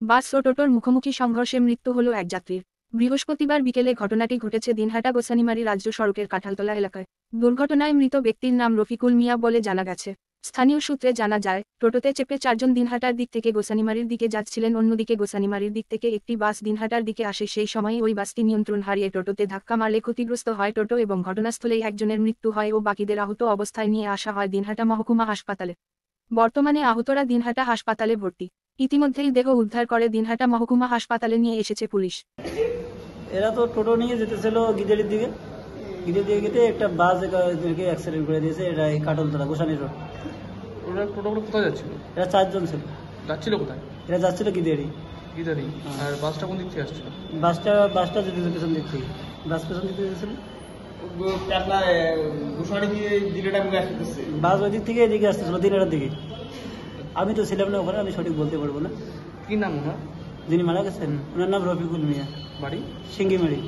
বাস ও টোটোর মুখোমুখি সংঘর্ষে মৃত্যু হল এক যাত্রীর। বৃহস্পতিবার বিকেলে ঘটনাটি ঘটেছে দিনহাটা গোসানিমারী রাজ্য সড়কের কাঁঠালতলা এলাকায়। দুর্ঘটনায় মৃত ব্যক্তির নাম রফিকুল মিয়া বলে জানা গেছে। স্থানীয় সূত্রে জানা যায়, টোটোতে চেপে চারজন দিনহাটার দিক থেকে গোসানিমারীর দিকে যাচ্ছিলেন। অন্যদিকে গোসানিমারীর দিক থেকে একটি বাস দিনহাটার দিকে আসে। সেই সময় ওই বাসটি নিয়ন্ত্রণ হারিয়ে টোটোতে ধাক্কা মারলে ক্ষতিগ্রস্ত হয় টোটো এবং ঘটনাস্থলেই একজনের মৃত্যু হয় ও বাকিদের আহত অবস্থায় নিয়ে আসা হয় দিনহাটা মহকুমা হাসপাতালে। বর্তমানে আহতরা দিনহাটা হাসপাতালে ভর্তি। ইতিমধ্যেই দেহ উদ্ধার করে দিনহাটা মহকুমা হাসপাতালে নিয়ে এসেছে পুলিশ। এরা তো টোটো নিয়ে যেতেছিল গিদেরির দিকে, গিদের দিকে গেতে একটা বাস এদেরকে অ্যাক্সিডেন্ট করে দিয়েছে। এটা এই কাটলতলা গোসানি রোড। ওরা টোটোগুলো কোথায় যাচ্ছিল? এরা চারজন ছিল। যাচ্ছিল কোথায়? এরা যাচ্ছিল গিদেরি। গিদারি। আর বাসটা কোন দিক থেকে আসছিল? বাসটা যেতেছিল পেছন দিক থেকে। বাস পেছন দিক থেকে যেতেছিল, বাস ওই দিক থেকে এদিকে আসতেছিল দিনেরার দিকে। আমি তো ছিলাম না ওখানে, আমি সঠিক বলতে পারবো না। কি নাম ওনার? যিনি মারা গেছেন ওনার নাম রফিকুল মিয়া, বাড়ি? সিঙ্গিমারি।